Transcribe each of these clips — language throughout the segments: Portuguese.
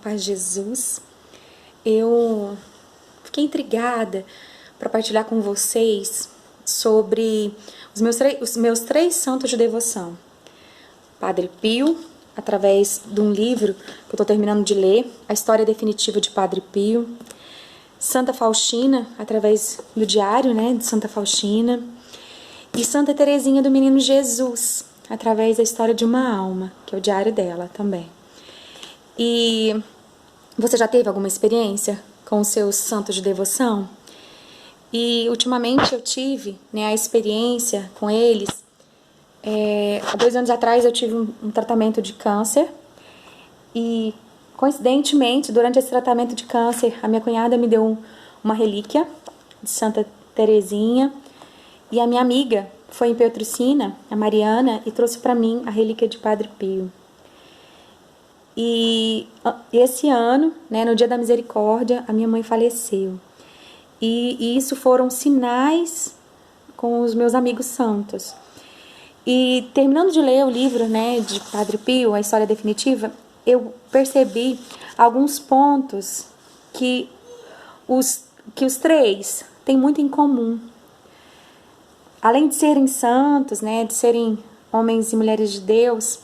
paz de Jesus. Eu fiquei intrigada para partilhar com vocês sobre os meus três santos de devoção. Padre Pio, através de um livro que eu estou terminando de ler, A História Definitiva de Padre Pio. Santa Faustina, através do diário, de Santa Faustina. E Santa Teresinha do Menino Jesus, através da História de uma Alma, que é o diário dela também. E você já teve alguma experiência com os seus santos de devoção? E ultimamente eu tive a experiência com eles. Há 2 anos atrás eu tive um tratamento de câncer e, coincidentemente, durante esse tratamento de câncer, a minha cunhada me deu uma relíquia de Santa Teresinha e a minha amiga foi em Petricina, a Mariana, e trouxe para mim a relíquia de Padre Pio. E esse ano, no Dia da Misericórdia, a minha mãe faleceu. E isso foram sinais com os meus amigos santos. E terminando de ler o livro, de Padre Pio, A História Definitiva, eu percebi alguns pontos que os três têm muito em comum. Além de serem santos, de serem homens e mulheres de Deus,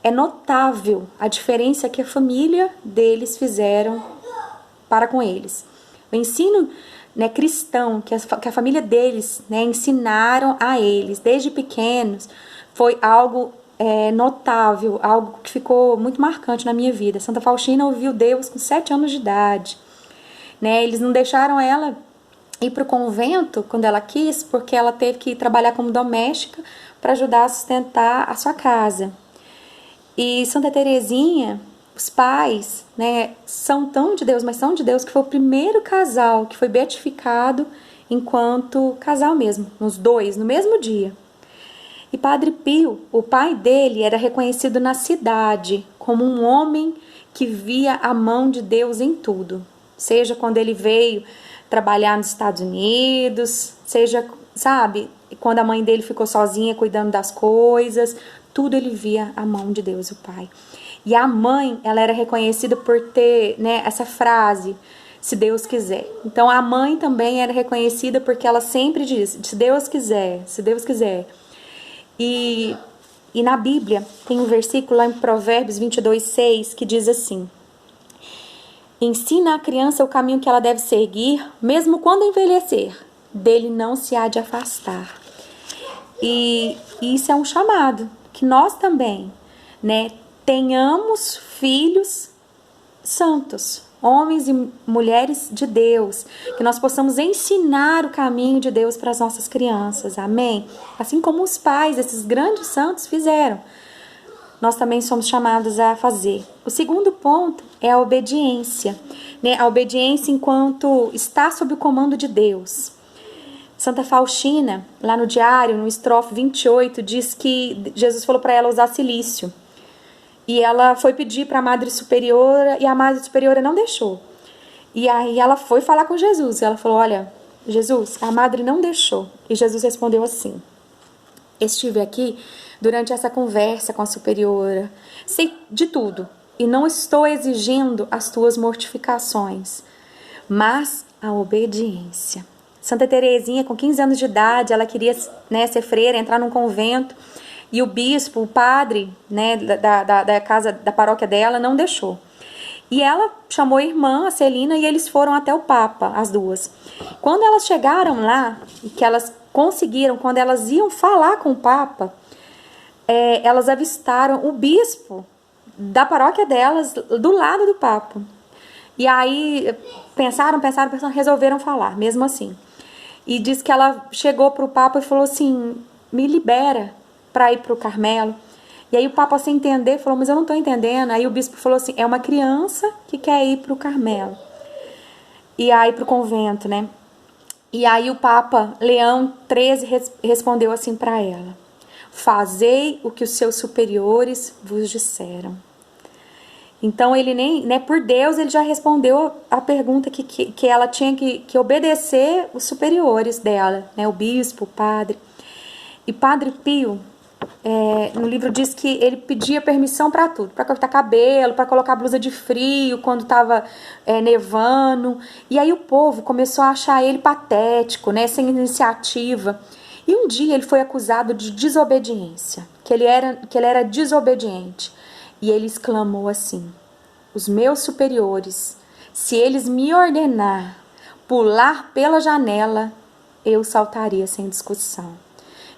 é notável a diferença que a família deles fizeram para com eles. O ensino cristão que a família deles ensinaram a eles desde pequenos foi algo notável, algo que ficou muito marcante na minha vida. Santa Faustina ouviu Deus com 7 anos de idade. Eles não deixaram ela ir para o convento quando ela quis, porque ela teve que trabalhar como doméstica para ajudar a sustentar a sua casa. E Santa Teresinha, os pais, são tão de Deus, mas são de Deus, que foi o primeiro casal que foi beatificado enquanto casal mesmo, os dois, no mesmo dia. E Padre Pio, o pai dele, era reconhecido na cidade como um homem que via a mão de Deus em tudo. Seja quando ele veio trabalhar nos Estados Unidos, seja, quando a mãe dele ficou sozinha cuidando das coisas, tudo ele via a mão de Deus, o pai. E a mãe, ela era reconhecida por ter essa frase, se Deus quiser. Então a mãe também era reconhecida porque ela sempre diz, se Deus quiser, se Deus quiser. E na Bíblia tem um versículo lá em Provérbios 22:6 que diz assim: ensina a criança o caminho que ela deve seguir, mesmo quando envelhecer, dele não se há de afastar. E isso é um chamado, que nós também, tenhamos filhos santos, homens e mulheres de Deus, que nós possamos ensinar o caminho de Deus para as nossas crianças, amém? Assim como os pais desses grandes santos fizeram, nós também somos chamados a fazer. O segundo ponto é a obediência, a obediência enquanto está sob o comando de Deus. Santa Faustina, lá no diário, no estrofe 28, diz que Jesus falou para ela usar cilício. E ela foi pedir para a Madre Superiora e a Madre Superiora não deixou. E aí ela foi falar com Jesus. Ela falou, olha, Jesus, a Madre não deixou. E Jesus respondeu assim: estive aqui durante essa conversa com a Superiora, sei de tudo e não estou exigindo as tuas mortificações, mas a obediência. Santa Teresinha, com 15 anos de idade, ela queria ser freira, entrar num convento, e o bispo, o padre da casa, da paróquia dela, não deixou. E ela chamou a irmã, a Celina, e eles foram até o Papa, as duas. Quando elas chegaram lá, e que elas conseguiram, quando elas iam falar com o Papa, elas avistaram o bispo da paróquia delas do lado do Papa. E aí pensaram, resolveram falar, mesmo assim. E diz que ela chegou para o Papa e falou assim, me libera para ir para o Carmelo. E aí o Papa, sem entender, falou, mas eu não estou entendendo. Aí o bispo falou assim, é uma criança que quer ir para o Carmelo. E aí para o convento, E aí o Papa Leão XIII respondeu assim para ela: fazei o que os seus superiores vos disseram. Então ele nem, por Deus, ele já respondeu a pergunta que ela tinha que obedecer os superiores dela, o bispo, o padre. E Padre Pio, no livro diz que ele pedia permissão para tudo, para cortar cabelo, para colocar blusa de frio quando estava nevando. E aí o povo começou a achar ele patético, né, sem iniciativa. E um dia ele foi acusado de desobediência, que ele era desobediente. E ele exclamou assim: os meus superiores, se eles me ordenar pular pela janela, eu saltaria sem discussão.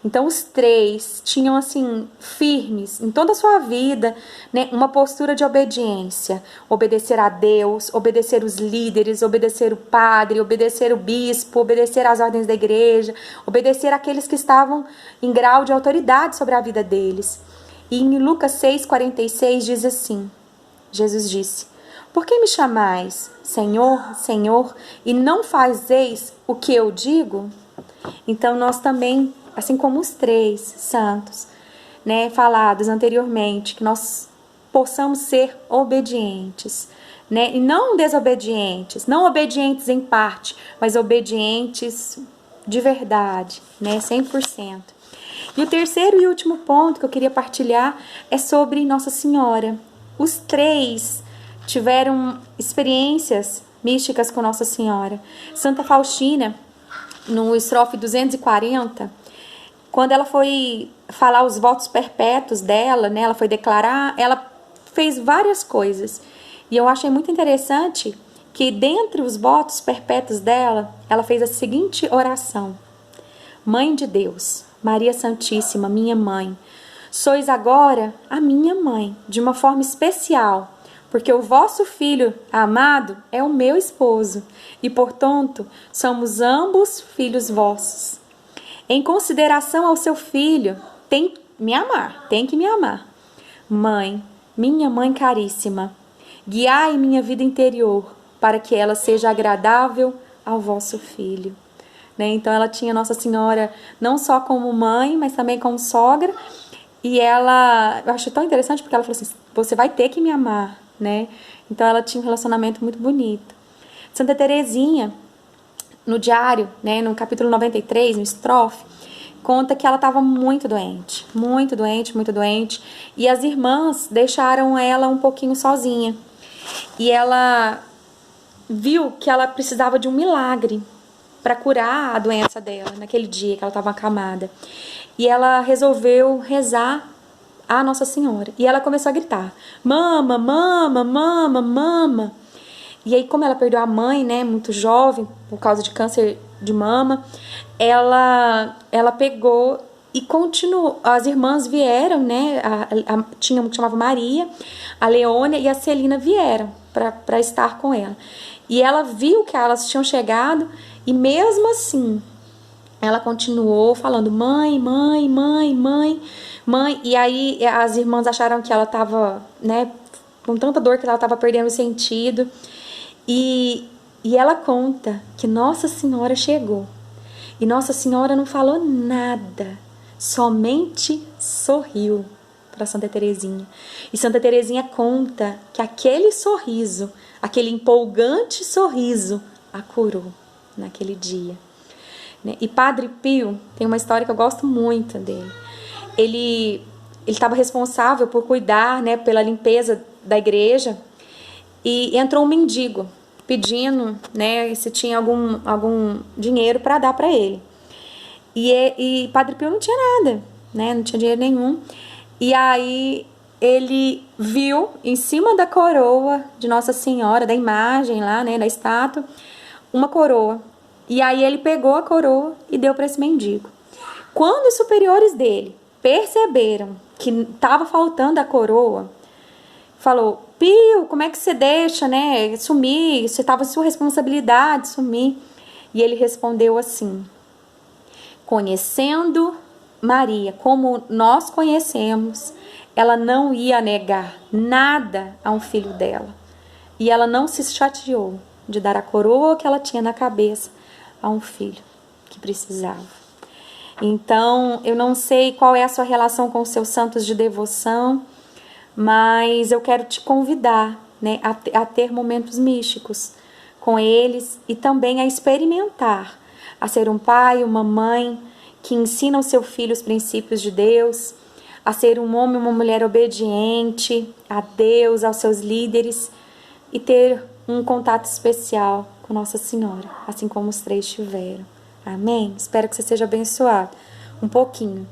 Então os três tinham assim firmes em toda a sua vida, né, uma postura de obediência, obedecer a Deus, obedecer os líderes, obedecer o padre, obedecer o bispo, obedecer às ordens da igreja, obedecer àqueles que estavam em grau de autoridade sobre a vida deles. E em Lucas 6,46 diz assim, Jesus disse: por que me chamais Senhor, Senhor, e não fazeis o que eu digo? Então nós também, assim como os três santos, né, falados anteriormente, que nós possamos ser obedientes, né, e não desobedientes, não obedientes em parte, mas obedientes de verdade, né, 100%. E o terceiro e último ponto que eu queria partilhar é sobre Nossa Senhora. Os três tiveram experiências místicas com Nossa Senhora. Santa Faustina, no estrofe 240, quando ela foi falar os votos perpétuos dela, né, ela foi declarar, ela fez várias coisas. E eu achei muito interessante que dentre os votos perpétuos dela, ela fez a seguinte oração: Mãe de Deus, Maria Santíssima, minha mãe, sois agora a minha mãe, de uma forma especial, porque o vosso filho amado é o meu esposo, e, portanto, somos ambos filhos vossos. Em consideração ao seu filho, tem que me amar. Mãe, minha mãe caríssima, guiai minha vida interior, para que ela seja agradável ao vosso filho. Né? Então ela tinha Nossa Senhora não só como mãe, mas também como sogra. E ela, eu acho tão interessante porque ela falou assim: você vai ter que me amar, né? Então ela tinha um relacionamento muito bonito. Santa Teresinha, no diário, né, no capítulo 93, no estrofe, conta que ela estava muito doente, muito doente, muito doente. E as irmãs deixaram ela um pouquinho sozinha. E ela viu que ela precisava de um milagre para curar a doença dela, naquele dia que ela estava acamada. E ela resolveu rezar a Nossa Senhora. E ela começou a gritar: mama, mama, mama, mama. E aí, como ela perdeu a mãe, né, muito jovem, por causa de câncer de mama, ela pegou e continuou. As irmãs vieram, né, tinha uma que chamava Maria, a Leônia e a Celina vieram para estar com ela. E ela viu que elas tinham chegado e mesmo assim ela continuou falando: mãe, mãe, mãe, mãe, mãe. E aí as irmãs acharam que ela estava, né, com tanta dor que ela estava perdendo o sentido. E ela conta que Nossa Senhora chegou. E Nossa Senhora não falou nada, somente sorriu para Santa Teresinha. E Santa Teresinha conta que aquele sorriso, aquele empolgante sorriso, a curou naquele dia. E Padre Pio tem uma história que eu gosto muito dele. Ele estava responsável por cuidar, né, pela limpeza da igreja, e entrou um mendigo pedindo, né, se tinha algum dinheiro para dar para ele. E Padre Pio não tinha nada, né, não tinha dinheiro nenhum. E aí ele viu em cima da coroa de Nossa Senhora, da imagem lá, né, da estátua, uma coroa. E aí ele pegou a coroa e deu para esse mendigo. Quando os superiores dele perceberam que estava faltando a coroa, falou: Pio, como é que você deixa, né, sumir? Você estava sua responsabilidade sumir. E ele respondeu assim: conhecendo Maria como nós conhecemos, ela não ia negar nada a um filho dela. E ela não se chateou de dar a coroa que ela tinha na cabeça a um filho que precisava. Então, eu não sei qual é a sua relação com os seus santos de devoção, mas eu quero te convidar, né, a ter momentos místicos com eles e também a experimentar, a ser um pai, uma mãe que ensina ao seu filho os princípios de Deus, a ser um homem e uma mulher obediente a Deus, aos seus líderes e ter um contato especial com Nossa Senhora, assim como os 3 tiveram. Amém? Espero que você seja abençoado um pouquinho.